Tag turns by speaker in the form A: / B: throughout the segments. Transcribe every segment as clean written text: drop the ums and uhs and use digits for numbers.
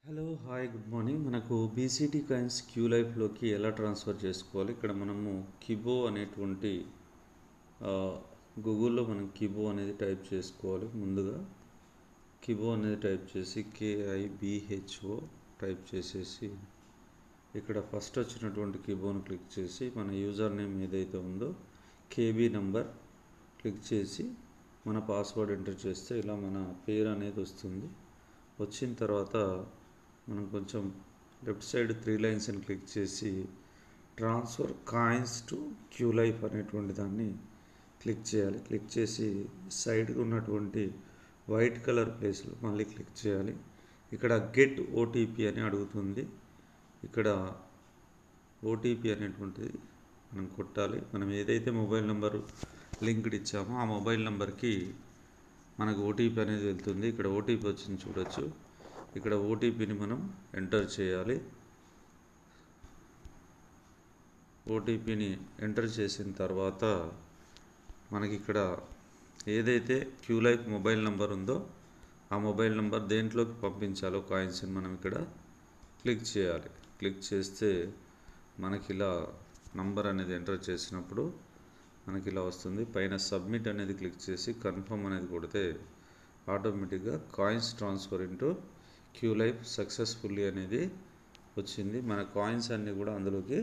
A: Hello hi good morning. మనకు BCT coins queue లైఫ్లోకి ఎలా ట్రాన్స్ఫర్ చేసుకోవాలి? ఇక్కడ మనము కిబో అనేటువంటి గూగుల్లో మనం కిబో అనేది టైప్ చేసుకోవాలి. ముందుగా కిబో అనేది టైప్ చేసి KIBHO టైప్ చేసేసి ఇక్కడ ఫస్ట్ వచ్చినటువంటి కిబోను క్లిక్ చేసి మన యూజర్ నేమ్ ఏదైతే ఉందో KB నంబర్ క్లిక్ చేసి మన పాస్వర్డ్ ఎంటర్ చేస్తే ఇలా మన పేరు అనేది వస్తుంది. వచ్చిన తర్వాత మనం కొంచెం లెఫ్ట్ సైడ్ 3 లైన్స్ని క్లిక్ చేసి transfer coins to Q life అనేటువంటి దాన్ని క్లిక్ చేయాలి. క్లిక్ చేసి సైడ్కి ఉన్నటువంటి వైట్ కలర్ ప్లేస్లో మళ్ళీ క్లిక్ చేయాలి. ఇక్కడ గెట్ ఓటీపీ అని అడుగుతుంది. ఇక్కడ ఓటీపీ అనేటువంటిది మనం కొట్టాలి. మనం ఏదైతే మొబైల్ నెంబరు లింక్డ్ ఇచ్చామో ఆ మొబైల్ నెంబర్కి మనకు ఓటీపీ అనేది వెళ్తుంది. ఇక్కడ ఓటీపీ వచ్చింది చూడొచ్చు. ఇక్కడ ఓటీపీని మనం ఎంటర్ చేయాలి. ఓటీపీని ఎంటర్ చేసిన తర్వాత మనకి ఇక్కడ ఏదైతే క్యూ లైఫ్ మొబైల్ నెంబర్ ఉందో ఆ మొబైల్ నెంబర్ దేంట్లోకి పంపించాలో కాయిన్స్ని మనం ఇక్కడ క్లిక్ చేయాలి. క్లిక్ చేస్తే మనకి ఇలా నంబర్ అనేది ఎంటర్ చేసినప్పుడు మనకి ఇలా వస్తుంది. పైన సబ్మిట్ అనేది క్లిక్ చేసి కన్ఫర్మ్ అనేది కొడితే ఆటోమేటిక్గా coins transfer into Q life successfully అనేది వచ్చింది. మన కాయిన్స్ అన్నీ కూడా అందులోకి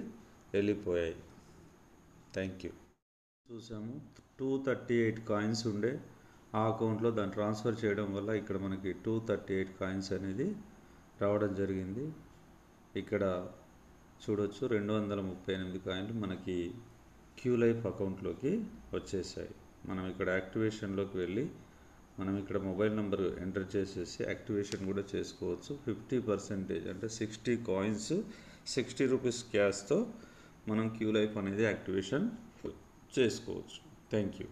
A: వెళ్ళిపోయాయి. Thank you. చూసాము 238 కాయిన్స్ ఉండే ఆ అకౌంట్లో దాన్ని ట్రాన్స్ఫర్ చేయడం వల్ల ఇక్కడ మనకి 238 కాయిన్స్ అనేది రావడం జరిగింది. ఇక్కడ చూడొచ్చు 238 కాయిన్లు మనకి క్యూ లైఫ్ అకౌంట్లోకి వచ్చేసాయి. మనం ఇక్కడ యాక్టివేషన్లోకి వెళ్ళి మనం ఇక్కడ మొబైల్ నెంబర్ ఎంటర్ చేసేసి యాక్టివేషన్ కూడా చేసుకోవచ్చు. 50% అంటే 60 కాయిన్స్ 60 రూపీస్ క్యాష్తో మనం క్యూ లైఫ్ అనేది యాక్టివేషన్ చేసుకోవచ్చు. Thank you.